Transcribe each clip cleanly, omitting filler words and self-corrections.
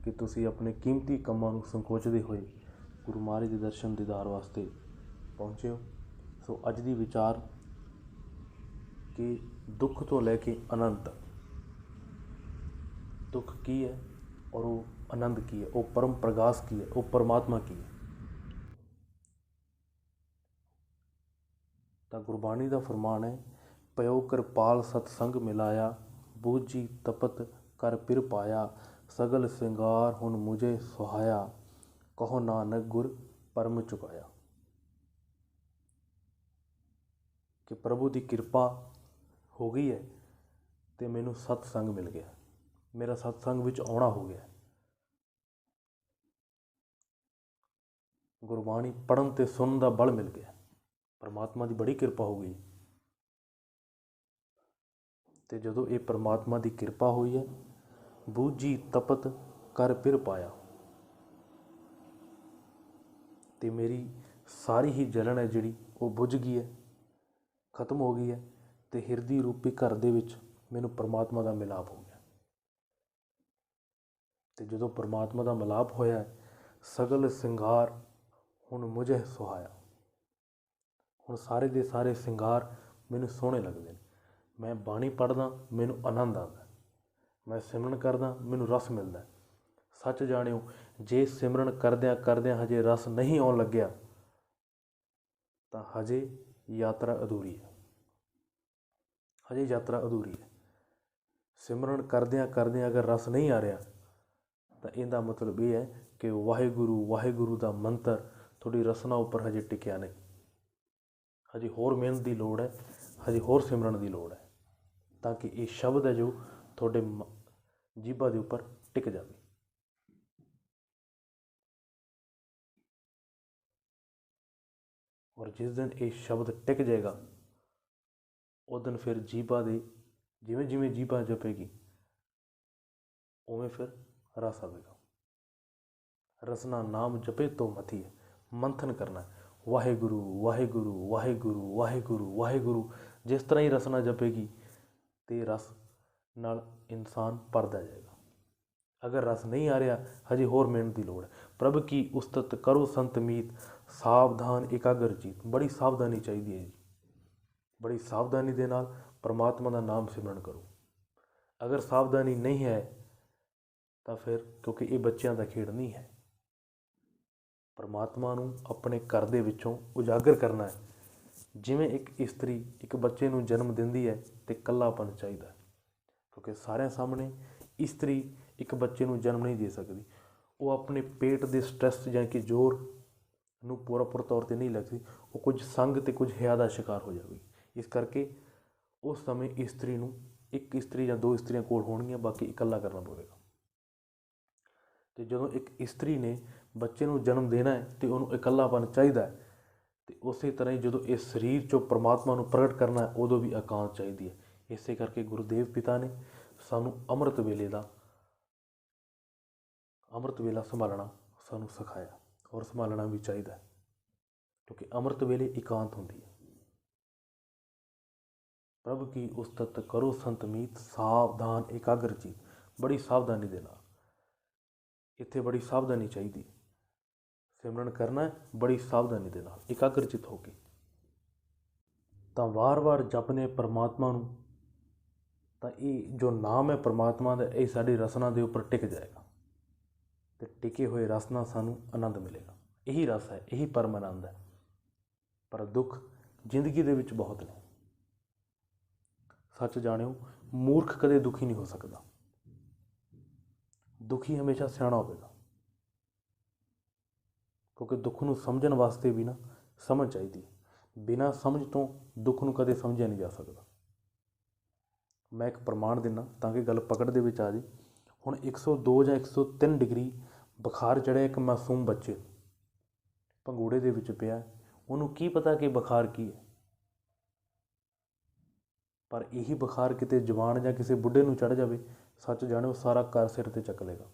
ਕਿ ਤੁਸੀਂ ਆਪਣੇ ਕੀਮਤੀ ਕੰਮਾਂ ਨੂੰ ਸੰਕੋਚਦੇ ਹੋਏ ਗੁਰੂ ਮਹਾਰਾਜ ਦੇ ਦਰਸ਼ਨ ਦੀਦਾਰ ਵਾਸਤੇ ਪਹੁੰਚੇ ਹੋ। ਸੋ ਅੱਜ ਦੀ ਵਿਚਾਰ ਕਿ ਦੁੱਖ ਤੋਂ ਲੈ ਕੇ ਆਨੰਦ ਤੱਕ, ਦੁੱਖ ਕੀ ਹੈ ਔਰ ਉਹ ਆਨੰਦ ਕੀ ਹੈ, ਉਹ ਪਰਮ ਪ੍ਰਗਾਸ ਕੀ ਹੈ, ਉਹ ਪਰਮਾਤਮਾ ਕੀ ਹੈ। ਤਾਂ ਗੁਰਬਾਣੀ ਦਾ ਫਰਮਾਨ ਹੈ, ਪਇਓ ਕਿਰਪਾਲ ਸਤਸੰਗ ਮਿਲਾਇਆ, ਬੂਝੀ ਤਪਤ ਕਰ ਪਿਰ ਪਾਇਆ, ਸਗਲ ਸਿੰਗਾਰ ਹੁਣ ਮੁਝੇ ਸੁਹਾਇਆ, ਕਹੋ ਨਾਨਕ ਗੁਰ ਪਰਮ ਚੁਕਾਇਆ। ਕਿ ਪ੍ਰਭੂ ਦੀ ਕਿਰਪਾ ਹੋ ਗਈ ਹੈ ਅਤੇ ਮੈਨੂੰ ਸਤਸੰਗ ਮਿਲ ਗਿਆ, ਮੇਰਾ ਸਤਸੰਗ ਵਿੱਚ ਆਉਣਾ ਹੋ ਗਿਆ। ਗੁਰਬਾਣੀ ਪੜ੍ਹਨ ਅਤੇ ਸੁਣਨ ਦਾ ਬਲ ਮਿਲ ਗਿਆ। ਪਰਮਾਤਮਾ ਦੀ ਬੜੀ ਕਿਰਪਾ ਹੋ ਗਈ। ਅਤੇ ਜਦੋਂ ਇਹ ਪਰਮਾਤਮਾ ਦੀ ਕਿਰਪਾ ਹੋਈ ਹੈ, ਬੂਝੀ ਤਪਤ ਕਰ ਪਿਰ ਪਾਇਆ, ਅਤੇ ਮੇਰੀ ਸਾਰੀ ਹੀ ਜਲਨ ਹੈ ਜਿਹੜੀ ਉਹ ਬੁੱਝ ਗਈ ਹੈ, ਖਤਮ ਹੋ ਗਈ ਹੈ, ਅਤੇ ਹਿਰਦੀ ਰੂਪੀ ਘਰ ਦੇ ਵਿੱਚ ਮੈਨੂੰ ਪਰਮਾਤਮਾ ਦਾ ਮਿਲਾਪ ਹੋ ਗਿਆ। ਅਤੇ ਜਦੋਂ ਪਰਮਾਤਮਾ ਦਾ ਮਿਲਾਪ ਹੋਇਆ, ਸਗਲ ਸਿੰਗਾਰ ਹੁਣ ਮੁਝੇ ਸੁਹਾਇਆ, ਹੁਣ ਸਾਰੇ ਦੇ ਸਾਰੇ ਸਿੰਗਾਰ ਮੈਨੂੰ ਸੋਹਣੇ ਲੱਗਦੇ ਨੇ। ਮੈਂ ਬਾਣੀ ਪੜ੍ਹਦਾ, ਮੈਨੂੰ ਆਨੰਦ ਆਉਂਦਾ। ਮੈਂ ਸਿਮਰਨ ਕਰਦਾ, ਮੈਨੂੰ ਰਸ ਮਿਲਦਾ। ਸੱਚ ਜਾਣਿਓ, ਜੇ ਸਿਮਰਨ ਕਰਦਿਆਂ ਕਰਦਿਆਂ ਹਜੇ ਰਸ ਨਹੀਂ ਆਉਣ ਲੱਗਿਆ ਤਾਂ ਹਜੇ ਯਾਤਰਾ ਅਧੂਰੀ ਹੈ, ਹਜੇ ਯਾਤਰਾ ਅਧੂਰੀ ਹੈ। ਸਿਮਰਨ ਕਰਦਿਆਂ ਕਰਦਿਆਂ ਅਗਰ ਰਸ ਨਹੀਂ ਆ ਰਿਹਾ ਤਾਂ ਇਹਦਾ ਮਤਲਬ ਇਹ ਹੈ ਕਿ ਵਾਹਿਗੁਰੂ ਵਾਹਿਗੁਰੂ ਦਾ ਮੰਤਰ ਤੁਹਾਡੀ ਰਸਨਾ ਉੱਪਰ ਹਜੇ ਟਿਕਿਆ ਨਹੀਂ। ਹਜੇ ਹੋਰ ਮਿਹਨਤ ਦੀ ਲੋੜ ਹੈ, ਹਜੇ ਹੋਰ ਸਿਮਰਨ ਦੀ ਲੋੜ ਹੈ, ਤਾਂ ਕਿ ਇਹ ਸ਼ਬਦ ਹੈ ਜੋ ਤੁਹਾਡੇ ਜੀਭਾਂ ਦੇ ਉੱਪਰ ਟਿਕ ਜਾਵੇ। ਔਰ ਜਿਸ ਦਿਨ ਇਹ ਸ਼ਬਦ ਟਿਕ ਜਾਏਗਾ, ਉਸ ਦਿਨ ਫਿਰ ਜੀਭਾਂ ਦੇ ਜਿਵੇਂ ਜਿਵੇਂ ਜੀਭਾਂ ਜਪੇਗੀ ਉਵੇਂ ਫਿਰ ਰਸ ਆਵੇਗਾ। ਰਸਨਾ ਨਾਮ ਜਪੇ ਤੋਂ ਮਥੀ ਹੈ, ਮੰਥਨ ਕਰਨਾ, ਵਾਹਿਗੁਰੂ ਵਾਹਿਗੁਰੂ ਵਾਹਿਗੁਰੂ ਵਾਹਿਗੁਰੂ ਵਾਹਿਗੁਰੂ। ਜਿਸ ਤਰ੍ਹਾਂ ਹੀ ਰਸਨਾ ਜਪੇਗੀ ਅਤੇ ਰਸ ਨਾਲ ਇਨਸਾਨ ਭਰਦਾ ਜਾਏਗਾ। ਅਗਰ ਰਸ ਨਹੀਂ ਆ ਰਿਹਾ, ਹਜੇ ਹੋਰ ਮਿਹਨਤ ਦੀ ਲੋੜ ਹੈ। ਪ੍ਰਭ ਕੀ ਉਸਤਤ ਕਰੋ ਸੰਤ ਮੀਤ, ਸਾਵਧਾਨ ਇਕਾਗਰ ਚੀਤ। ਬੜੀ ਸਾਵਧਾਨੀ ਚਾਹੀਦੀ ਹੈ ਜੀ, ਬੜੀ ਸਾਵਧਾਨੀ ਦੇ ਨਾਲ ਪਰਮਾਤਮਾ ਦਾ ਨਾਮ ਸਿਮਰਨ ਕਰੋ। ਅਗਰ ਸਾਵਧਾਨੀ ਨਹੀਂ ਹੈ ਤਾਂ ਫਿਰ, ਕਿਉਂਕਿ ਇਹ ਬੱਚਿਆਂ ਦਾ ਖੇਡ ਨਹੀਂ ਹੈ, ਪਰਮਾਤਮਾ ਨੂੰ ਆਪਣੇ ਘਰ ਦੇ ਵਿੱਚੋਂ ਉਜਾਗਰ ਕਰਨਾ ਹੈ। ਜਿਵੇਂ ਇੱਕ ਇਸਤਰੀ ਇੱਕ ਬੱਚੇ ਨੂੰ ਜਨਮ ਦਿੰਦੀ ਹੈ ਅਤੇ ਇਕੱਲਾਪਨ ਚਾਹੀਦਾ, ਕਿਉਂਕਿ ਸਾਰਿਆਂ ਸਾਹਮਣੇ ਇਸਤਰੀ ਇੱਕ ਬੱਚੇ ਨੂੰ ਜਨਮ ਨਹੀਂ ਦੇ ਸਕਦੀ। ਉਹ ਆਪਣੇ ਪੇਟ ਦੇ ਸਟ੍ਰੈਸ ਜਾਂ ਕਿ ਜ਼ੋਰ ਨੂੰ ਪੂਰਾ ਤੌਰ 'ਤੇ ਨਹੀਂ ਲੱਗਦੀ। ਉਹ ਕੁਝ ਸੰਗ ਅਤੇ ਕੁਝ ਹਿਆ ਦਾ ਸ਼ਿਕਾਰ ਹੋ ਜਾਵੇਗੀ। ਇਸ ਕਰਕੇ ਉਸ ਸਮੇਂ ਇਸਤਰੀ ਨੂੰ ਇੱਕ ਇਸਤਰੀ ਜਾਂ ਦੋ ਇਸਤਰੀਆਂ ਕੋਲ ਹੋਣਗੀਆਂ, ਬਾਕੀ ਇਕੱਲਾ ਕਰਨਾ ਪਵੇਗਾ। ਅਤੇ ਜਦੋਂ ਇੱਕ ਇਸਤਰੀ ਨੇ ਬੱਚੇ ਨੂੰ ਜਨਮ ਦੇਣਾ ਹੈ ਅਤੇ ਉਹਨੂੰ ਇਕੱਲਾਪਨ ਚਾਹੀਦਾ ਹੈ, ਅਤੇ ਉਸੇ ਤਰ੍ਹਾਂ ਹੀ ਜਦੋਂ ਇਸ ਸਰੀਰ 'ਚੋਂ ਪਰਮਾਤਮਾ ਨੂੰ ਪ੍ਰਗਟ ਕਰਨਾ ਹੈ, ਉਦੋਂ ਵੀ ਇਕਾਂਤ ਚਾਹੀਦੀ ਹੈ। ਇਸੇ ਕਰਕੇ ਗੁਰੂਦੇਵ ਪਿਤਾ ਨੇ ਸਾਨੂੰ ਅੰਮ੍ਰਿਤ ਵੇਲਾ ਸੰਭਾਲਣਾ ਸਾਨੂੰ ਸਿਖਾਇਆ, ਔਰ ਸੰਭਾਲਣਾ ਵੀ ਚਾਹੀਦਾ, ਕਿਉਂਕਿ ਅੰਮ੍ਰਿਤ ਵੇਲੇ ਇਕਾਂਤ ਹੁੰਦੀ ਹੈ। ਪ੍ਰਭ ਕੀ ਉਸਤਤ ਕਰੋ ਸੰਤ ਮੀਤ, ਸਾਵਧਾਨ ਇਕਾਗਰ ਚੀਤ। ਬੜੀ ਸਾਵਧਾਨੀ ਦੇ ਨਾਲ, ਇੱਥੇ ਬੜੀ ਸਾਵਧਾਨੀ ਚਾਹੀਦੀ। ਸਿਮਰਨ ਕਰਨਾ ਬੜੀ ਸਾਵਧਾਨੀ ਦੇ ਨਾਲ, ਇਕਾਗਰਚਿਤ ਹੋ ਕੇ। ਤਾਂ ਵਾਰ-ਵਾਰ ਜਪਨੇ ਪਰਮਾਤਮਾ ਨੂੰ, ਤਾਂ ਇਹ ਜੋ ਨਾਮ ਹੈ ਪਰਮਾਤਮਾ ਦਾ, ਇਹ ਸਾਡੀ ਰਸਨਾ ਦੇ ਉੱਪਰ ਟਿਕ ਜਾਏਗਾ, ਅਤੇ ਟਿਕੇ ਹੋਏ ਰਸ ਨਾਲ ਸਾਨੂੰ ਆਨੰਦ ਮਿਲੇਗਾ। ਇਹੀ ਰਸ ਹੈ, ਇਹੀ ਪਰਮ ਆਨੰਦ ਹੈ। ਪਰ ਦੁੱਖ ਜ਼ਿੰਦਗੀ ਦੇ ਵਿੱਚ ਬਹੁਤ ਨੇ। ਸੱਚ ਜਾਣਿਓ, ਮੂਰਖ ਕਦੇ ਦੁਖੀ ਨਹੀਂ ਹੋ ਸਕਦਾ। ਦੁਖੀ ਹਮੇਸ਼ਾ ਸਿਆਣਾ ਹੋਵੇਗਾ, ਕਿਉਂਕਿ ਦੁੱਖ ਨੂੰ ਸਮਝਣ ਵਾਸਤੇ ਵੀ ਨਾ ਸਮਝ ਚਾਹੀਦੀ ਹੈ। ਬਿਨਾਂ ਸਮਝ ਤੋਂ ਦੁੱਖ ਨੂੰ ਕਦੇ ਸਮਝਿਆ ਨਹੀਂ ਜਾ ਸਕਦਾ। ਮੈਂ ਇੱਕ ਪ੍ਰਮਾਣ ਦਿੰਦਾ ਤਾਂ ਕਿ ਗੱਲ ਪਕੜ ਦੇ ਵਿੱਚ ਆ ਜਾਏ। ਹੁਣ 102 ਜਾਂ 103 ਡਿਗਰੀ ਬੁਖਾਰ ਚੜ੍ਹਿਆ ਇੱਕ ਮਾਸੂਮ ਬੱਚੇ, ਪੰਗੂੜੇ ਦੇ ਵਿੱਚ ਪਿਆ, ਉਹਨੂੰ ਕੀ ਪਤਾ ਕਿ ਬੁਖਾਰ ਕੀ ਹੈ। ਪਰ ਇਹੀ ਬੁਖਾਰ ਕਿਤੇ ਜਵਾਨ ਜਾਂ ਕਿਸੇ ਬੁੱਢੇ ਨੂੰ ਚੜ੍ਹ ਜਾਵੇ, ਸੱਚ ਜਾਣਿਓ, ਸਾਰਾ ਘਰ ਸਿਰ 'ਤੇ ਚੱਕ ਲੇਗਾ।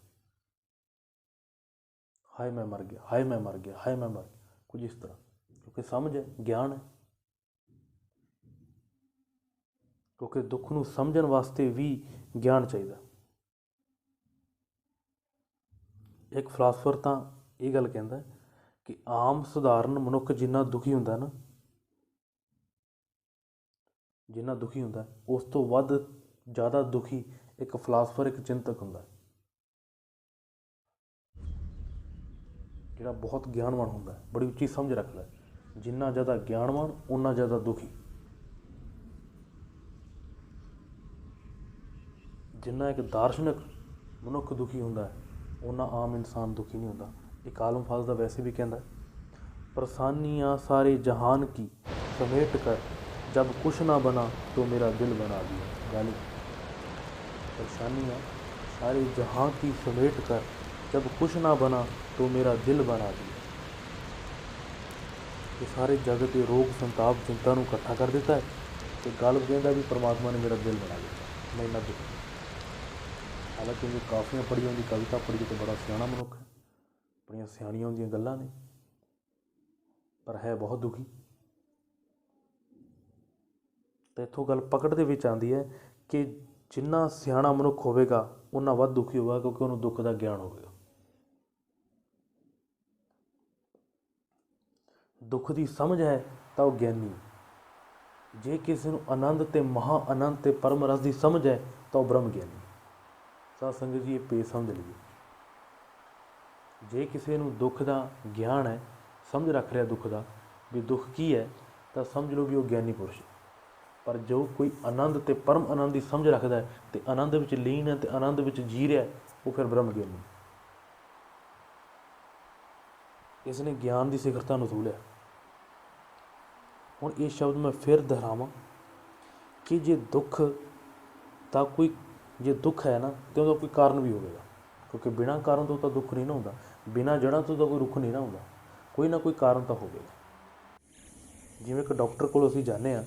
ਹਾਏ ਮੈਂ ਮਰ ਗਿਆ, ਹਾਏ ਮੈਂ ਮਰ ਗਿਆ, ਹਾਏ ਮੈਂ ਮਰ ਗਿਆ, ਕੁਝ ਇਸ ਤਰ੍ਹਾਂ। ਕਿਉਂਕਿ ਸਮਝ ਹੈ, ਗਿਆਨ ਹੈ। ਕਿਉਂਕਿ ਦੁੱਖ ਨੂੰ ਸਮਝਣ ਵਾਸਤੇ ਵੀ ਗਿਆਨ ਚਾਹੀਦਾ। ਇੱਕ ਫਿਲਾਸਫਰ ਤਾਂ ਇਹ ਗੱਲ ਕਹਿੰਦਾ ਕਿ ਆਮ ਸਧਾਰਨ ਮਨੁੱਖ ਜਿੰਨਾ ਦੁਖੀ ਹੁੰਦਾ ਨਾ, ਜਿੰਨਾ ਦੁਖੀ ਹੁੰਦਾ ਉਸ ਤੋਂ ਵੱਧ ਜ਼ਿਆਦਾ ਦੁਖੀ ਇੱਕ ਫਿਲਾਸਫਰ, ਇੱਕ ਚਿੰਤਕ ਹੁੰਦਾ, ਜਿਹੜਾ ਬਹੁਤ ਗਿਆਨਵਾਨ ਹੁੰਦਾ, ਬੜੀ ਉੱਚੀ ਸਮਝ ਰੱਖਦਾ। ਜਿੰਨਾ ਜ਼ਿਆਦਾ ਗਿਆਨਵਾਨ ਓਨਾ ਜ਼ਿਆਦਾ ਦੁਖੀ। ਜਿੰਨਾ ਇੱਕ ਦਾਰਸ਼ਨਿਕ ਮਨੁੱਖ ਦੁਖੀ ਹੁੰਦਾ ਓਨਾ ਆਮ ਇਨਸਾਨ ਦੁਖੀ ਨਹੀਂ ਹੁੰਦਾ। ਇੱਕ ਆਲਮ ਫਾਜ਼ਲ ਦਾ ਵੈਸੇ ਵੀ ਕਹਿੰਦਾ, ਪਰੇਸ਼ਾਨੀਆਂ ਸਾਰੇ ਜਹਾਨ ਕੀ समेट कर जब कुछ ना बना तो मेरा दिल बना दिया। यानी परेशानियाँ सारे जहाँ की समेट कर जब कुछ ना बना तो मेरा दिल बना दिया। ये सारे जगत के रोग संताप चिंता को इकट्ठा कर देता है तो गल कहता भी परमात्मा ने मेरा दिल बना दिया, मैं इन्ना दुखी। हालांकि उन्हें काफियाँ पढ़ी उनकी कविता पढ़ी तो बड़ा सियाना मनुख है, बड़िया सियाणियां उनकी गल्लां ने, पर है बहुत दुखी। तो इत्थों गल पकड़ दे विच आंदी है कि जिन्ना सियाणा मनुख होवेगा उन्ना वध दुखी होगा, क्योंकि उन्होंने दुख का ज्ञान होगा। दुख की समझ है तो वह ज्ञानी, जे किसी को आनंद ते महा आनंद ते परम रस की समझ है तो वह ब्रह्म ज्ञानी। साध संगत जी ये पे समझ लीजिए, जे किसी को दुख का ज्ञान है, समझ रख रहा दुख का भी दुख की है, तो समझ लो भी वो ज्ञानी पुरुष है। पर जो कोई आनंद ते परम आनंद की समझ रखता है तो आनंद विच लीन है तो आनंद विच जी रहा है, वो फिर ब्रह्म ज्ञानी। इसने ज्ञान की शिखरता नूं छू लिया। हुण ये शब्द मैं फिर दोहरावां कि जे दुख का कोई, जे दुख है ना तो उसका कोई कारण भी होगा, क्योंकि बिना कारण तो दुख नहीं ना होता, बिना जड़ां तो कोई रुख नहीं ना होता, कोई ना कोई कारण तो होगा। जिवें एक डॉक्टर कोल असीं जाने आ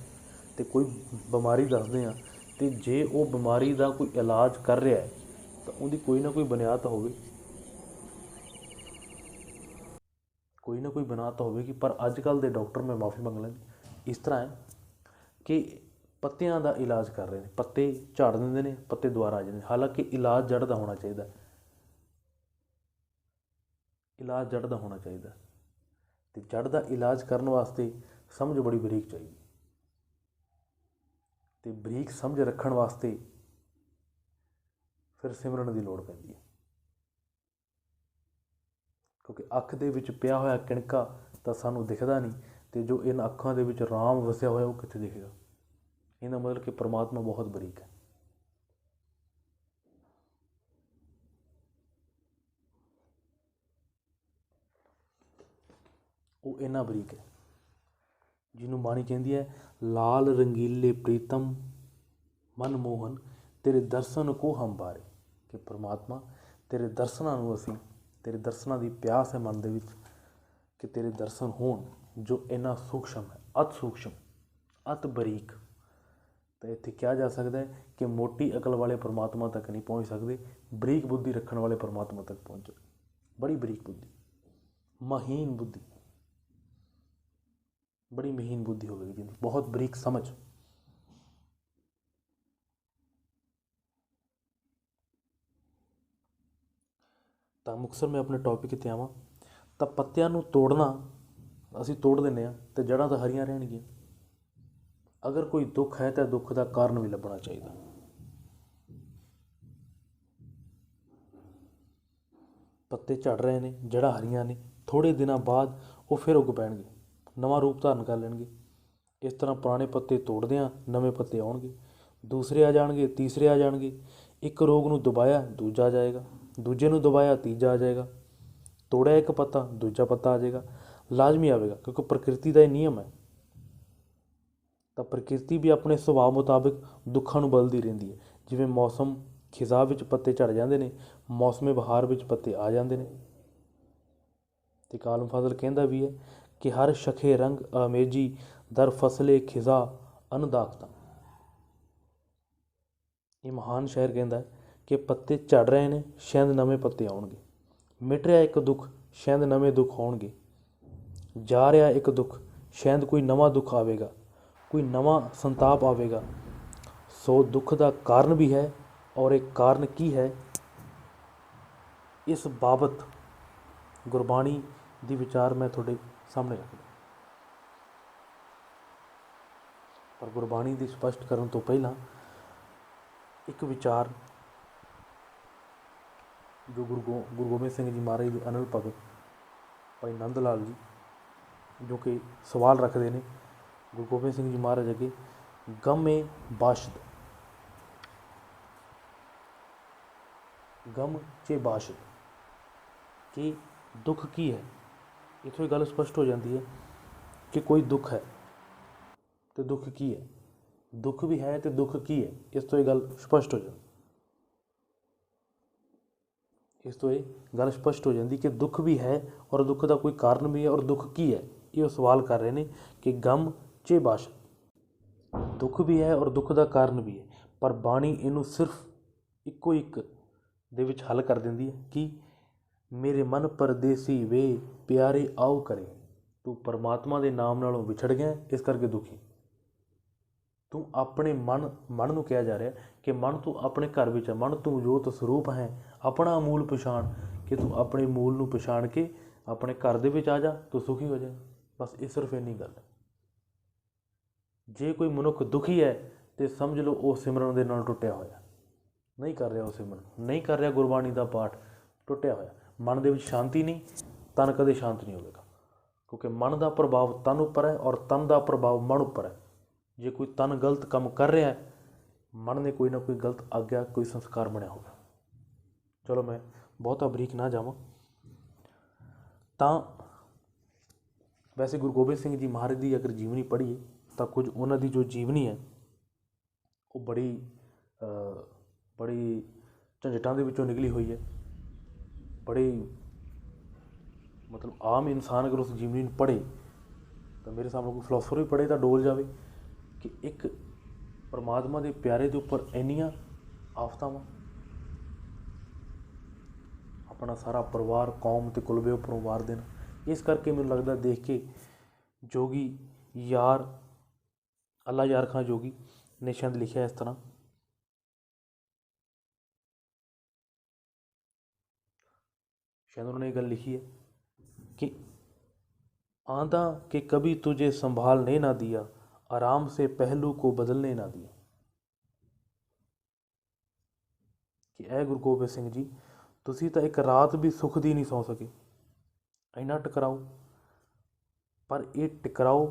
तो कोई बीमारी दसदे हैं तो जे वो बीमारी का कोई इलाज कर रहा है तो उनकी कोई ना कोई बुनियाद तो होगी, कोई ना कोई बुनियाद तो होगी। पर अजकल के डॉक्टर, मैं माफ़ी मंग लें, इस तरह है कि पत्तियां का इलाज कर रहे हैं, पत्ते झाड़ देंगे ने, पत्ते दोबारा आ जाते हैं। हालांकि इलाज जड़ का होना चाहिए, इलाज जड़ का होना चाहिए। तो जड़ का इलाज करने वास्ते समझ बड़ी बरीक चाहिए, तो बरीक समझ रखने वास्ते फिर सिमरन की लोड़ पैंदी है, क्योंकि अख दे विच पिया होया किणका तो सानू दिखता नहीं, तो जो इन अखां दे विच राम वसिया होया वो कित्थे दिखेगा। इहदा मतलब कि परमात्मा बहुत बरीक है। वो इन्ना बरीक है जिन्होंने बाणी कहती है, लाल रंगीले प्रीतम मन मोहन तेरे दर्शन को हम बारे। कि परमात्मा तेरे दर्शनों को असी, तेरे दर्शनों की प्यास है मन दे विच कि तेरे दर्शन होण, जो इन्ना सूक्ष्म है, अत सूक्ष्म, अत बरीक। तो इत्थे कहा जा सकता है कि मोटी अकल वाले परमात्मा तक नहीं पहुँच सकते, बरीक बुद्धि रखने वाले परमात्मा तक पहुँचे। बड़ी बरीक बुद्धि, महीन बुद्धि, बड़ी महीन बुद्धि होगी जिनकी बहुत बरीक समझ। तो मुक्तसर मैं अपने टॉपिक ते आवां तो पत्तियां नूं तोड़ना असी तोड़ दिंदे आ तो जड़ां तो हरियां रहणगियां। अगर कोई दुख है तो दुख का कारण भी लभना चाहिए। पत्ते झड़ रहे हैं, जड़ां हरियां ने, थोड़े दिनों बाद वो फिर उग पैणगे, नवां रूप धारण कर लेंगे। इस तरह पुराने पत्ते तोड़दे आ, नवे पत्ते आउणगे, दूसरे आ जाणगे, तीसरे आ जाणगे। एक रोग नूं दबाया दूजा आ जाएगा, दूजे नूं दबाया तीजा आ जाएगा, तोड़िया एक पत्ता दूजा पत्ता आ जाएगा, लाजमी आएगा, क्योंकि प्रकृति का यह नियम है। तो प्रकृति भी अपने सुभाव मुताबिक दुखों नूं बदलती रहिंदी है। जिवें मौसम खिज़ा विच पत्ते झड़ जाते हैं, मौसमे बहार विच पत्ते आ जाते हैं। तो कालम फाजल कहता भी है कि हर शखे रंग आमेजी दर फसले खिज़ा अनदाखता। ये महान शायर कहता है कि पत्ते झड़ रहे हैं, शायद नवे पत्ते आउणगे, मिट रहा एक दुख, शायद नवे दुख आउणगे, जा रहा एक दुख, शायद कोई नवा दुख आवेगा, कोई नवा संताप आवेगा। सो दुख का कारण भी है, और एक कारण की है इस बाबत ਗੁਰਬਾਣੀ ਦੀ ਵਿਚਾਰ ਮੈਂ ਤੁਹਾਡੇ ਸਾਹਮਣੇ ਰੱਖਦਾ। ਪਰ ਗੁਰਬਾਣੀ ਦੀ ਸਪਸ਼ਟ ਕਰਨ ਤੋਂ ਪਹਿਲਾਂ ਇੱਕ ਵਿਚਾਰ ਜੋ ਗੁਰੂ ਗੋਬਿੰਦ ਸਿੰਘ ਜੀ ਮਹਾਰਾਜ ਦੇ ਅਨਲ ਭਗਤ ਭਾਈ ਨੰਦ ਲਾਲ ਜੀ ਜੋ ਕਿ ਸਵਾਲ ਰੱਖਦੇ ਨੇ ਗੁਰੂ ਗੋਬਿੰਦ ਸਿੰਘ ਜੀ ਮਹਾਰਾਜ ਅੱਗੇ, ਗਮ ਬਾਸ਼ਦ, ਗਮ ਚੇ ਬਾਸ਼ਦ, ਕਿ ਦੁੱਖ ਕੀ ਹੈ। ਇੱਥੋਂ ਇਹ ਗੱਲ ਸਪਸ਼ਟ ਹੋ ਜਾਂਦੀ ਹੈ ਕਿ ਕੋਈ ਦੁੱਖ ਹੈ ਤੇ ਦੁੱਖ ਕੀ ਹੈ, ਦੁੱਖ ਵੀ ਹੈ ਤੇ ਦੁੱਖ ਕੀ ਹੈ। ਇਸ ਤੋਂ ਇਹ ਗੱਲ ਸਪਸ਼ਟ ਹੋ ਜਾਂਦੀ, ਕਿ ਦੁੱਖ ਵੀ ਹੈ ਔਰ ਦੁੱਖ ਦਾ ਕੋਈ ਕਾਰਨ ਵੀ ਹੈ, ਔਰ ਦੁੱਖ ਕੀ ਹੈ। ਇਹ ਉਹ ਸਵਾਲ ਕਰ ਰਹੇ ਨੇ ਕਿ ਗਮ ਚੇ ਬਾਸ਼ਦ, ਦੁੱਖ ਵੀ ਹੈ ਔਰ ਦੁੱਖ ਦਾ ਕਾਰਨ ਵੀ ਹੈ। ਪਰ ਬਾਣੀ ਇਹਨੂੰ ਸਿਰਫ ਇੱਕੋ ਇੱਕ ਦੇ ਵਿੱਚ ਹੱਲ ਕਰ ਦਿੰਦੀ ਹੈ ਕਿ ਮੇਰੇ ਮਨ ਪਰਦੇਸੀ ਵੇ ਪਿਆਰੇ ਆਓ ਕਰੇ, ਤੂੰ ਪਰਮਾਤਮਾ ਦੇ ਨਾਮ ਨਾਲੋਂ ਵਿਛੜ ਗਿਆ ਇਸ ਕਰਕੇ ਦੁਖੀ। ਤੂੰ ਆਪਣੇ ਮਨ ਨੂੰ ਕਿਹਾ ਜਾ ਰਿਹਾ ਕਿ ਮਨ ਤੂੰ ਆਪਣੇ ਘਰ ਵਿੱਚ ਹੈ, ਮਨ ਤੂੰ ਜੋਤ ਸਰੂਪ ਹੈ, ਆਪਣਾ ਮੂਲ ਪਛਾਣ, ਕਿ ਤੂੰ ਆਪਣੇ ਮੂਲ ਨੂੰ ਪਛਾਣ ਕੇ ਆਪਣੇ ਘਰ ਦੇ ਵਿੱਚ ਆ ਜਾ, ਤੂੰ ਸੁਖੀ ਹੋ ਜਾ। ਬਸ ਇਹ ਸਿਰਫ ਇੰਨੀ ਗੱਲ ਹੈ। ਜੇ ਕੋਈ ਮਨੁੱਖ ਦੁਖੀ ਹੈ ਤੇ ਸਮਝ ਲਓ ਉਹ ਸਿਮਰਨ ਦੇ ਨਾਲ ਟੁੱਟਿਆ ਹੋਇਆ, ਨਹੀਂ ਕਰ ਰਿਹਾ ਉਹ ਸਿਮਰਨ, ਨਹੀਂ ਕਰ ਰਿਹਾ ਗੁਰਬਾਣੀ ਦਾ ਪਾਠ, ਟੁੱਟਿਆ ਹੋਇਆ। ਮਨ ਦੇ ਵਿੱਚ ਸ਼ਾਂਤੀ ਨਹੀਂ, ਤਨ ਕਦੇ ਸ਼ਾਂਤ ਨਹੀਂ ਹੋਵੇਗਾ, ਕਿਉਂਕਿ ਮਨ ਦਾ ਪ੍ਰਭਾਵ ਤਨ ਉੱਪਰ ਹੈ ਔਰ ਤਨ ਦਾ ਪ੍ਰਭਾਵ ਮਨ ਉੱਪਰ ਹੈ। ਜੇ ਕੋਈ ਤਨ ਗਲਤ ਕੰਮ ਕਰ ਰਿਹਾ ਹੈ, ਮਨ ਨੇ ਕੋਈ ਨਾ ਕੋਈ ਗਲਤ ਆਗਿਆ, ਕੋਈ ਸੰਸਕਾਰ ਬਣਿਆ ਹੋਗਾ। ਚਲੋ ਮੈਂ ਬਹੁਤਾ ਬਰੀਕ ਨਾ ਜਾਵਾਂ। ਤਾਂ ਵੈਸੇ ਗੁਰੂ ਗੋਬਿੰਦ ਸਿੰਘ ਜੀ ਮਹਾਰਾਜ ਦੀ ਅਗਰ ਜੀਵਨੀ ਪੜ੍ਹੀਏ ਤਾਂ ਕੁਝ ਉਹਨਾਂ ਦੀ ਜੋ ਜੀਵਨੀ ਹੈ ਉਹ ਬੜੀ ਝੰਜਟਾਂ ਦੇ ਵਿੱਚੋਂ ਨਿਕਲੀ ਹੋਈ ਹੈ। ਬੜੀ ਮਤਲਬ ਆਮ ਇਨਸਾਨ ਅਗਰ ਉਸ ਜੀਵਨੀ ਨੂੰ ਪੜ੍ਹੇ ਤਾਂ ਮੇਰੇ ਸਾਹਮਣੇ ਕੋਈ ਫਿਲੋਸਫਰ ਵੀ ਪੜ੍ਹੇ ਤਾਂ ਡੋਲ ਜਾਵੇ ਕਿ ਇੱਕ ਪਰਮਾਤਮਾ ਦੇ ਪਿਆਰੇ ਦੇ ਉੱਪਰ ਇੰਨੀਆਂ ਆਫਤਾਵਾਂ, ਆਪਣਾ ਸਾਰਾ ਪਰਿਵਾਰ, ਕੌਮ ਅਤੇ ਕੁਲਬੇ ਉੱਪਰੋਂ ਵਾਰ ਦੇਣਾ। ਇਸ ਕਰਕੇ ਮੈਨੂੰ ਲੱਗਦਾ ਦੇਖ ਕੇ ਜੋਗੀ ਯਾਰ ਅੱਲਾ ਯਾਰ ਖਾਂ ਜੋਗੀ ਨੇ ਸ਼ਾਇਦ ਲਿਖਿਆ ਇਸ ਤਰ੍ਹਾਂ, शायद उन्होंने ये गल लिखी है कि आंधा कि कभी तुझे संभालने ना दिया, आराम से पहलू को बदलने ना दिया। कि ऐ गुरु गोबिंद सिंह जी, तुसी तो एक रात भी सुख दी नहीं सौ सके, इन्ना टकराओ, पर ये टकराओ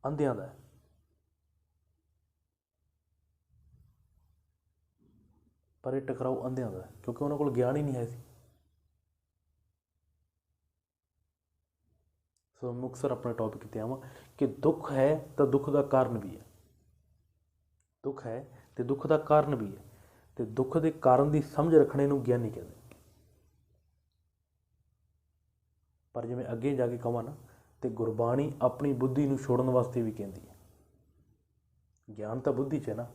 अंधियां दा है। पर ये टकराओ अंधियां दा है, क्योंकि उन्होंने कोल ज्ञान ही नहीं है सी। सो मुक्तसर अपने टॉपिक ते आवां कि दुख है तो दुख का कारण भी है, दुख है तो दुख का कारण भी है, तो दुख के कारण की समझ रखने नूं ज्ञानी कहते। पर जिवें अगे जाके कहां ना तो गुरबाणी अपनी बुद्धि नूं छोड़न वास्ते भी कहती है। ज्ञान तो बुद्धि च है ना,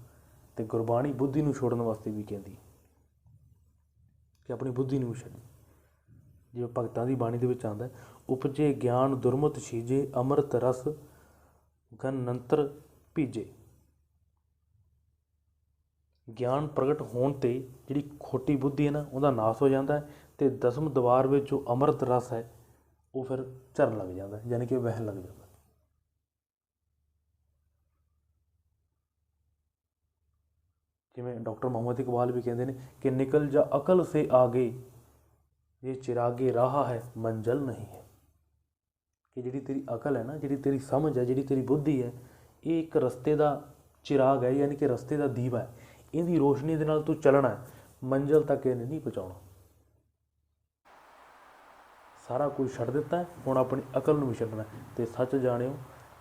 तो गुरबाणी बुद्धि नूं छोड़न वास्ते भी कहती है कि अपनी बुद्धि नूं छड्ड। जिवें भगतां दी बाणी दे विच आंदा है, उपजे ज्ञान दुरमत छीजे, अमृत रस गनंतर भीजे। ज्ञान प्रगट होने ते जिहड़ी खोटी बुद्धि है ना उहदा नाश हो जाता है, तो दसम दवार में जो अमृत रस है वो फिर झरन लग जाता है, यानी कि वहन लग जाता है। जिवें डॉक्टर मोहम्मद इकबाल भी कहते हैं कि निकल जा अकल से आगे, ये चिरागे राह है मंजिल नहीं है। कि जिहड़ी तेरी अकल है ना, जिहड़ी तेरी समझ है, जिहड़ी तेरी बुद्धि है, ये एक रस्ते का चिराग है, यानी कि रस्ते का दीवा है। इहदी रोशनी दे नाल तू चलना है, मंजिल तक इहने नहीं पहुँचाउणा। सारा कुछ छड्ड दिता है, हुण अपनी अकल नूं भी छड्डना है। तो सच जाणिओ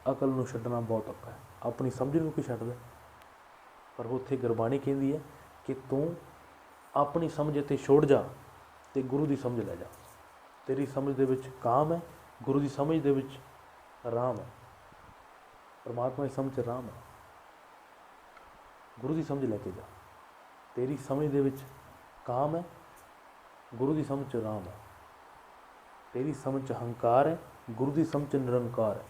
अकल नूं छड्डना बहुत औखा है, अपनी समझ नूं की छड्डदा। पर उत्थे गुरबाणी कहती है कि तू अपनी समझ इत्थे छोड़ जा तो गुरु की समझ लै जा। तेरी समझ दे विच काम है, गुरु की समझ दे विच राम है, परमात्मा की समझ राम है। गुरु की समझ लैके जा, तेरी समझ दे विच काम है, गुरु की समझ च राम है। तेरी समझ च हंकार है, गुरु की समझ च निरंकार है।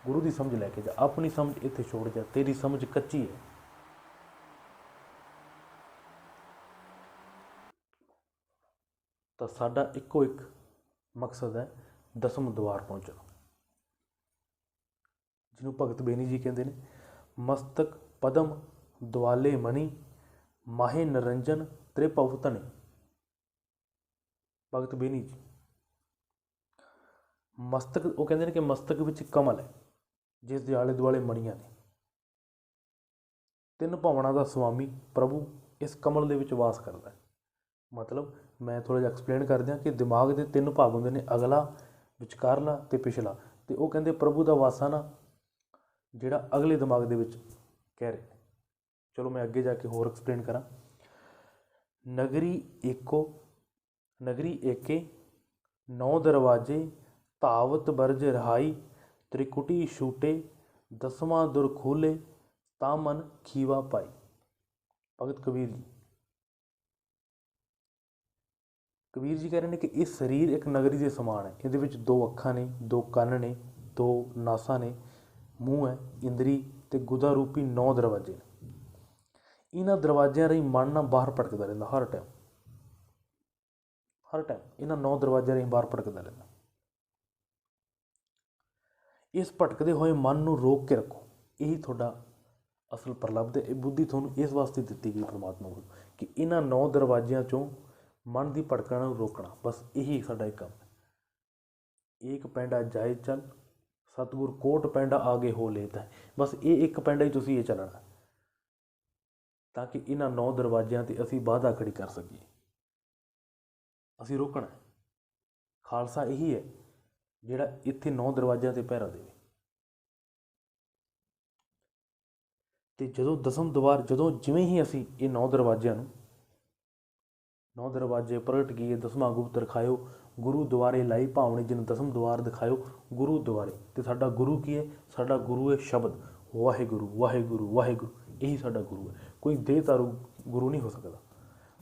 गुरु की समझ लैके जा, अपनी समझ इत्थे छोड़ जा, तेरी समझ कच्ची है। ਤਾਂ ਸਾਡਾ ਇੱਕੋ ਇੱਕ ਮਕਸਦ ਹੈ ਦਸਮ ਦੁਆਰ ਪਹੁੰਚਣਾ, ਜਿਹਨੂੰ ਭਗਤ ਬੇਨੀ ਜੀ ਕਹਿੰਦੇ ਨੇ, ਮਸਤਕ ਪਦਮ ਦੁਆਲੇ ਮਨੀ ਮਾਹੇ ਨਰੰਜਨ ਤ੍ਰਿਭਵ ਧਨੀ। ਭਗਤ ਬੇਨੀ ਜੀ ਮਸਤਕ, ਉਹ ਕਹਿੰਦੇ ਨੇ ਕਿ ਮਸਤਕ ਵਿੱਚ ਕਮਲ ਹੈ ਜਿਸ ਦੇ ਆਲੇ ਦੁਆਲੇ ਮਣੀਆਂ ਨੇ। ਤਿੰਨ ਭਵਨਾਂ ਦਾ ਸੁਆਮੀ ਪ੍ਰਭੂ ਇਸ ਕਮਲ ਦੇ ਵਿੱਚ ਵਾਸ ਕਰਦਾ ਹੈ। ਮਤਲਬ ਮੈਂ ਥੋੜ੍ਹਾ ਜਿਹਾ ਐਕਸਪਲੇਨ ਕਰ ਦਿਆਂ ਕਿ ਦਿਮਾਗ ਦੇ ਤਿੰਨ ਭਾਗ ਹੁੰਦੇ ਨੇ, ਅਗਲਾ, ਵਿਚਕਾਰਲਾ ਅਤੇ ਪਿਛਲਾ। ਅਤੇ ਉਹ ਕਹਿੰਦੇ ਪ੍ਰਭੂ ਦਾ ਵਾਸਾ ਨਾ ਜਿਹੜਾ ਅਗਲੇ ਦਿਮਾਗ ਦੇ ਵਿੱਚ ਕਹਿ ਰਹੇ। ਚਲੋ ਮੈਂ ਅੱਗੇ ਜਾ ਕੇ ਹੋਰ ਐਕਸਪਲੇਨ ਕਰਾਂ। ਨਗਰੀ ਏਕੇ 9 ਦਰਵਾਜੇ ਧਾਵਤ ਬਰਜ ਰਹਾਈ ਤ੍ਰਿਕੁਟੀ ਛੂਟੇ ਦਸਵਾਂ ਦੁਰ ਖੋਲੇ ਤਾਂ ਮਨ ਖੀਵਾ ਪਾਈ। ਭਗਤ ਕਬੀਰ ਜੀ ਕਹਿ ਰਹੇ ਨੇ ਕਿ ਇਹ ਸਰੀਰ ਇੱਕ ਨਗਰੀ ਦੇ ਸਮਾਨ ਹੈ। ਇਹਦੇ ਵਿੱਚ 2 ਅੱਖਾਂ ਨੇ, 2 ਕੰਨ ਨੇ, 2 ਨਾਸਾਂ ਨੇ, ਮੂੰਹ ਹੈ, ਇੰਦਰੀ ਅਤੇ ਗੁਦਾ ਰੂਪੀ 9 ਦਰਵਾਜ਼ੇ ਨੇ। ਇਹਨਾਂ ਦਰਵਾਜ਼ਿਆਂ ਰਾਹੀਂ ਮਨ ਨਾ ਬਾਹਰ ਭਟਕਦਾ ਰਹਿੰਦਾ ਹਰ ਟਾਈਮ ਇਹਨਾਂ 9 ਦਰਵਾਜ਼ਿਆਂ ਰਾਹੀਂ ਬਾਹਰ ਭਟਕਦਾ ਰਹਿੰਦਾ। ਇਸ ਭਟਕਦੇ ਹੋਏ ਮਨ ਨੂੰ ਰੋਕ ਕੇ ਰੱਖੋ, ਇਹੀ ਤੁਹਾਡਾ ਅਸਲ ਪ੍ਰਲਬਧ ਹੈ। ਇਹ ਬੁੱਧੀ ਤੁਹਾਨੂੰ ਇਸ ਵਾਸਤੇ ਦਿੱਤੀ ਗਈ ਪਰਮਾਤਮਾ ਵੱਲੋਂ ਕਿ ਇਹਨਾਂ 9 ਦਰਵਾਜ਼ਿਆਂ 'ਚੋਂ ਮਨ ਦੀ ਭਟਕਣਾ ਨੂੰ ਰੋਕਣਾ। ਬਸ ਇਹੀ ਸਾਡਾ ਇੱਕ ਕੰਮ ਹੈ। ਏਕ ਪੈਂਡਾ ਜਾਏ ਚੱਲ ਸਤਿਗੁਰ ਕੋਟ ਪੈਂਡਾ ਆਗੇ ਹੋ ਲੇਤਾ। ਬਸ ਇਹ ਇੱਕ ਪੈਂਡਾ ਹੀ ਤੁਸੀਂ ਇਹ ਚੱਲਣਾ, ਤਾਂ ਕਿ ਇਹਨਾਂ 9 ਦਰਵਾਜ਼ਿਆਂ 'ਤੇ ਅਸੀਂ ਵਾਧਾ ਖੜੀ ਕਰ ਸਕੀਏ। ਅਸੀਂ ਰੋਕਣਾ। ਖਾਲਸਾ ਇਹੀ ਹੈ ਜਿਹੜਾ ਇੱਥੇ 9 ਦਰਵਾਜ਼ਿਆਂ 'ਤੇ ਪਹਿਰਾ ਦੇਵੇ। ਅਤੇ ਜਦੋਂ ਦਸਮ ਦੁਆਰ, ਜਿਵੇਂ ਹੀ ਅਸੀਂ ਇਹ 9 ਦਰਵਾਜ਼ਿਆਂ ਨੂੰ 9 ਦਰਵਾਜ਼ੇ ਪ੍ਰਗਟ ਕੀਏ ਦਸਵਾਂ ਗੁਪਤ ਰਖਾਇਓ ਗੁਰੂ ਦੁਆਰੇ ਲਾਈ ਭਾਵਨੀ ਜਿਨ ਦਸਮ ਦੁਆਰ ਦਿਖਾਇਓ ਗੁਰੂ ਦੁਆਰੇ। ਅਤੇ ਸਾਡਾ ਗੁਰੂ ਕੀ ਹੈ? ਸਾਡਾ ਗੁਰੂ ਹੈ ਸ਼ਬਦ, ਵਾਹਿਗੁਰੂ ਵਾਹਿਗੁਰੂ ਵਾਹਿਗੁਰੂ। ਇਹੀ ਸਾਡਾ ਗੁਰੂ ਹੈ। ਕੋਈ ਦੇਹਧਾਰੂ ਗੁਰੂ ਨਹੀਂ ਹੋ ਸਕਦਾ।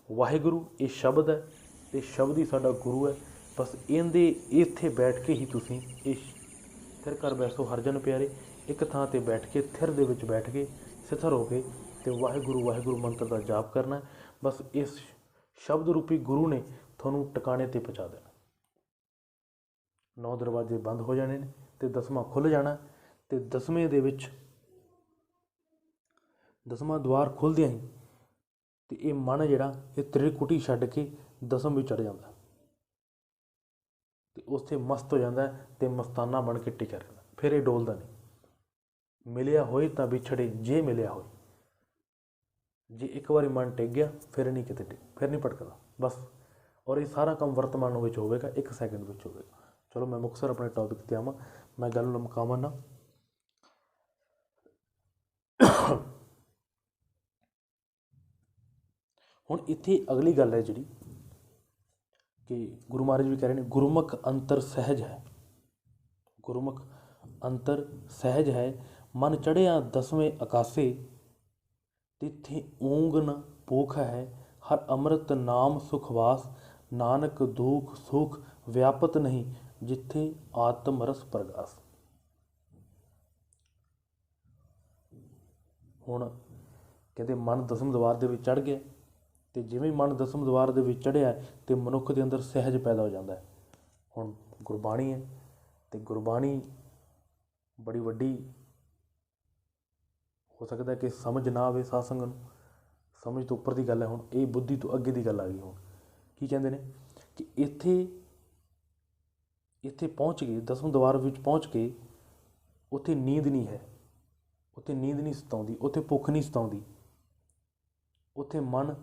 ਵਾਹਿਗੁਰੂ ਇਹ ਸ਼ਬਦ ਹੈ ਅਤੇ ਸ਼ਬਦ ਹੀ ਸਾਡਾ ਗੁਰੂ ਹੈ। ਬਸ ਇੱਥੇ ਬੈਠ ਕੇ ਹੀ ਤੁਸੀਂ ਇਹ ਥਿਰ ਕਰ ਬੈਸੋ ਹਰਜਨ ਪਿਆਰੇ, ਇੱਕ ਥਾਂ 'ਤੇ ਬੈਠ ਕੇ ਥਿਰ ਦੇ ਵਿੱਚ ਬੈਠ ਕੇ ਸਥਿਰ ਹੋ ਕੇ ਅਤੇ ਵਾਹਿਗੁਰੂ ਵਾਹਿਗੁਰੂ ਮੰਤਰ ਦਾ ਜਾਪ ਕਰਨਾ। ਬਸ ਇਸ ਸ਼ਬਦ ਰੂਪੀ ਗੁਰੂ ਨੇ ਤੁਹਾਨੂੰ ਟਿਕਾਣੇ 'ਤੇ ਪਹੁੰਚਾ ਦੇਣਾ। 9 ਦਰਵਾਜ਼ੇ ਬੰਦ ਹੋ ਜਾਣੇ ਨੇ ਅਤੇ 10ਵਾਂ ਖੁੱਲ੍ਹ ਜਾਣਾ। ਅਤੇ 10ਵੇਂ ਦੇ ਵਿੱਚ 10ਵਾਂ ਦੁਆਰ ਖੁੱਲ੍ਹਦਿਆਂ ਹੀ ਅਤੇ ਇਹ ਮਨ ਜਿਹੜਾ ਇਹ ਤ੍ਰਿਕੁਟੀ ਛੱਡ ਕੇ ਦਸਮ ਵਿੱਚ ਚੜ੍ਹ ਜਾਂਦਾ ਅਤੇ ਉੱਥੇ ਮਸਤ ਹੋ ਜਾਂਦਾ ਅਤੇ ਮਸਤਾਨਾ ਬਣ ਕੇ ਟਿਕਿਆ ਰਹਿੰਦਾ। ਫਿਰ ਇਹ ਡੋਲਦਾ ਨਹੀਂ। ਮਿਲਿਆ ਹੋਏ ਤਾਂ ਵਿਛੜੇ ਜੇ ਮਿਲਿਆ ਹੋਏ। ਜੇ ਇੱਕ ਵਾਰੀ ਮਨ ਟਿਕ ਗਿਆ ਫਿਰ ਨਹੀਂ ਫਿਰ ਨਹੀਂ ਭਟਕਦਾ ਬਸ। ਔਰ ਇਹ ਸਾਰਾ ਕੰਮ ਵਰਤਮਾਨ ਵਿੱਚ ਹੋਵੇਗਾ, 1 ਸੈਕਿੰਡ ਵਿੱਚ ਹੋਵੇਗਾ। ਚਲੋ ਮੈਂ ਮੁਕਤਸਰ ਆਪਣੇ ਟੌਪਿਕ 'ਤੇ ਆਵਾਂ। ਮੈਂ ਗੱਲ ਨੂੰ ਮੁਕਾਵਾਂ ਨਾ। ਹੁਣ ਇੱਥੇ ਅਗਲੀ ਗੱਲ ਹੈ ਜਿਹੜੀ ਕਿ ਗੁਰੂ ਮਹਾਰਾਜ ਵੀ ਕਹਿ ਰਹੇ ਨੇ, ਗੁਰਮੁਖ ਅੰਤਰ ਸਹਿਜ ਹੈ। ਗੁਰਮੁਖ ਅੰਤਰ ਸਹਿਜ ਹੈ ਮਨ ਚੜ੍ਹਿਆ 10ਵੇਂ ਆਕਾਸੇ ਤਿੱਥੇ ਊਂਗ ਨ ਭੂਖ ਹੈ ਹਰ ਅੰਮ੍ਰਿਤ ਨਾਮ ਸੁਖਵਾਸ ਨਾਨਕ ਦੁਖ ਸੁਖ ਵਿਆਪਤ ਨਹੀਂ ਜਿੱਥੇ ਆਤਮ ਰਸ ਪ੍ਰਗਾਸ। ਹੁਣ ਕਹਿੰਦੇ ਮਨ ਦਸਮ ਦੁਆਰ ਦੇ ਵਿੱਚ ਚੜ੍ਹ ਗਿਆ ਅਤੇ ਜਿਵੇਂ ਮਨ ਦਸਮ ਦੁਆਰ ਦੇ ਵਿੱਚ ਚੜ੍ਹਿਆ ਅਤੇ ਮਨੁੱਖ ਦੇ ਅੰਦਰ ਸਹਿਜ ਪੈਦਾ ਹੋ ਜਾਂਦਾ ਹੈ। ਹੁਣ ਗੁਰਬਾਣੀ ਹੈ ਅਤੇ ਗੁਰਬਾਣੀ ਬੜੀ ਵੱਡੀ ਹੋ ਸਕਦਾ ਕਿ ਸਮਝ ਨਾ ਆਵੇ ਸਾਧ ਸੰਗਤ ਨੂੰ। ਸਮਝ ਤੋਂ ਉੱਪਰ ਦੀ ਗੱਲ ਹੈ। ਹੁਣ ਇਹ ਬੁੱਧੀ ਤੋਂ ਅੱਗੇ ਦੀ ਗੱਲ ਆ ਗਈ। ਹੁਣ ਕੀ ਕਹਿੰਦੇ ਨੇ ਕਿ ਇੱਥੇ ਪਹੁੰਚ ਗਏ, ਦਸਮ ਦੁਆਰ ਵਿੱਚ ਪਹੁੰਚ ਕੇ ਉੱਥੇ ਨੀਂਦ ਨਹੀਂ ਹੈ, ਉੱਥੇ ਨੀਂਦ ਨਹੀਂ ਸਤਾਉਂਦੀ, ਉੱਥੇ ਭੁੱਖ ਨਹੀਂ ਸਤਾਉਂਦੀ। ਉੱਥੇ ਮਨ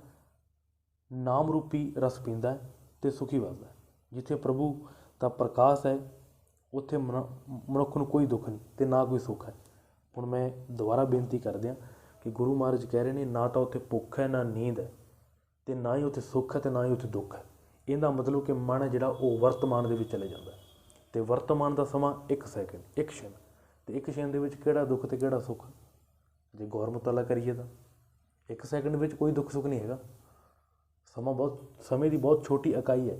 ਨਾਮ ਰੂਪੀ ਰਸ ਪੀਂਦਾ ਅਤੇ ਸੁਖੀ ਵੱਸਦਾ। ਜਿੱਥੇ ਪ੍ਰਭੂ ਦਾ ਪ੍ਰਕਾਸ਼ ਹੈ ਉੱਥੇ ਮਨੁੱਖ ਨੂੰ ਕੋਈ ਦੁੱਖ ਨਹੀਂ ਅਤੇ ਨਾ ਕੋਈ ਸੁੱਖ ਹੈ। ਹੁਣ ਮੈਂ ਦੁਬਾਰਾ ਬੇਨਤੀ ਕਰਦੇ ਹਾਂ ਕਿ ਗੁਰੂ ਮਹਾਰਾਜ ਕਹਿ ਰਹੇ ਨੇ ਨਾ ਤਾਂ ਉੱਥੇ ਭੁੱਖ ਹੈ, ਨਾ ਨੀਂਦ ਹੈ, ਅਤੇ ਨਾ ਹੀ ਉੱਥੇ ਸੁੱਖ ਹੈ ਅਤੇ ਨਾ ਹੀ ਉੱਥੇ ਦੁੱਖ ਹੈ। ਇਹਦਾ ਮਤਲਬ ਕਿ ਮਨ ਹੈ ਜਿਹੜਾ ਉਹ ਵਰਤਮਾਨ ਦੇ ਵਿੱਚ ਚਲੇ ਜਾਂਦਾ ਅਤੇ ਵਰਤਮਾਨ ਦਾ ਸਮਾਂ 1 ਸੈਕਿੰਡ, 1 ਛਿਣ। ਅਤੇ 1 ਛਿਣ ਦੇ ਵਿੱਚ ਕਿਹੜਾ ਦੁੱਖ ਅਤੇ ਕਿਹੜਾ ਸੁੱਖ? ਜੇ ਗੌਰ ਮੁਤਾਲਾ ਕਰੀਏ ਤਾਂ 1 ਸੈਕਿੰਡ ਵਿੱਚ ਕੋਈ ਦੁੱਖ ਸੁੱਖ ਨਹੀਂ ਹੈਗਾ। ਸਮੇਂ ਦੀ ਬਹੁਤ ਛੋਟੀ ਇਕਾਈ ਹੈ।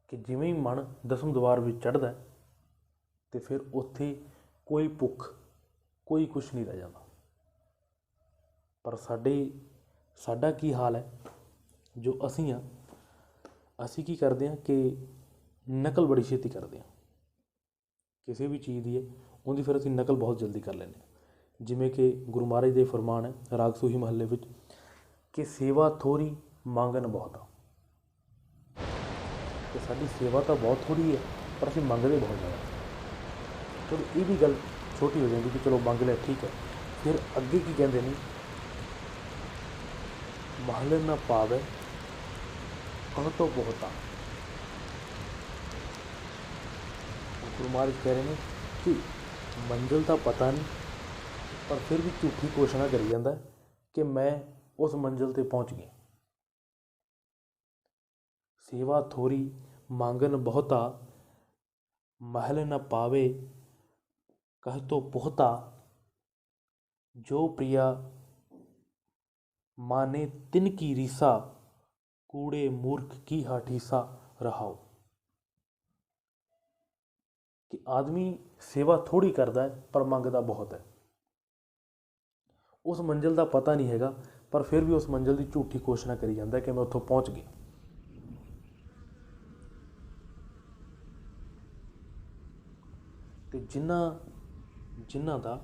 ਕਿ ਜਿਵੇਂ ਹੀ ਮਨ ਦਸਮ ਦੁਆਰ ਵਿੱਚ ਚੜ੍ਹਦਾ ਅਤੇ ਫਿਰ ਉੱਥੇ ਕੋਈ ਭੁੱਖ, ਕੋਈ ਕੁਛ ਨਹੀਂ ਰਹਿ ਜਾਂਦਾ। ਪਰ ਸਾਡਾ ਕੀ ਹਾਲ ਹੈ, ਜੋ ਅਸੀਂ ਹਾਂ, ਅਸੀਂ ਕੀ ਕਰਦੇ ਹਾਂ ਕਿ ਨਕਲ ਬੜੀ ਛੇਤੀ ਕਰਦੇ ਹਾਂ ਕਿਸੇ ਵੀ ਚੀਜ਼ ਦੀ ਹੈ, ਉਹਦੀ ਫਿਰ ਅਸੀਂ ਨਕਲ ਬਹੁਤ ਜਲਦੀ ਕਰ ਲੈਂਦੇ ਹਾਂ। ਜਿਵੇਂ ਕਿ ਗੁਰੂ ਮਹਾਰਾਜ ਦੇ ਫਰਮਾਨ ਹੈ ਰਾਗ ਸੂਹੀ ਮਹੱਲੇ ਵਿੱਚ ਕਿ ਸੇਵਾ ਥੋੜ੍ਹੀ ਮੰਗਣ ਬਹੁਤਾ, ਕਿ ਸਾਡੀ ਸੇਵਾ ਤਾਂ ਬਹੁਤ ਥੋੜ੍ਹੀ ਹੈ ਪਰ ਅਸੀਂ ਮੰਗਦੇ ਬਹੁਤ ਜ਼ਿਆਦਾ। ਚਲੋ ਇਹ ਵੀ ਗੱਲ ਛੋਟੀ ਹੋ ਜਾਂਦੀ ਕਿ ਚਲੋ ਮੰਗ ਲਿਆ, ਠੀਕ ਹੈ। ਫਿਰ ਅੱਗੇ ਕੀ ਕਹਿੰਦੇ ਨੇ, ਮਹਲ ਨਾ ਪਾਵੇ ਕਹ ਤੋਂ ਬਹੁਤਾ। ਗੁਰੂ ਮਹਾਰਾਜ ਕਹਿ ਰਹੇ ਨੇ ਕਿ ਮੰਜ਼ਿਲ ਤਾਂ ਪਤਾ ਨਹੀਂ, ਪਰ ਫਿਰ ਵੀ ਝੂਠੀ ਘੋਸ਼ਣਾ ਕਰੀ ਜਾਂਦਾ ਕਿ ਮੈਂ ਉਸ ਮੰਜ਼ਿਲ 'ਤੇ ਪਹੁੰਚ ਗਿਆ। ਸੇਵਾ ਥੋੜ੍ਹੀ ਮੰਗਣ ਬਹੁਤਾ, ਮਹਿਲ ਨਾ ਪਾਵੇ ਕਹਿ ਤੋਂ ਬਹੁਤਾ। ਜੋ ਪ੍ਰਿਆ ਮਾਨੇ ਤਿਨ ਕੀ ਰੀਸਾ, ਕੂੜੇ ਮੂਰਖ ਕੀ ਹਾਠੀਸਾ ਰਹਾਓ। ਕਿ ਆਦਮੀ ਸੇਵਾ ਥੋੜ੍ਹੀ ਕਰਦਾ ਹੈ ਪਰ ਮੰਗਦਾ ਬਹੁਤ ਹੈ। ਉਸ ਮੰਜ਼ਿਲ ਦਾ ਪਤਾ ਨਹੀਂ ਹੈਗਾ ਪਰ ਫਿਰ ਵੀ ਉਸ ਮੰਜ਼ਿਲ ਦੀ ਝੂਠੀ ਘੋਸ਼ਣਾ ਕਰੀ ਜਾਂਦਾ ਕਿ ਮੈਂ ਉੱਥੋਂ ਪਹੁੰਚ ਗਿਆ। ਅਤੇ ਜਿਨ੍ਹਾਂ ਦਾ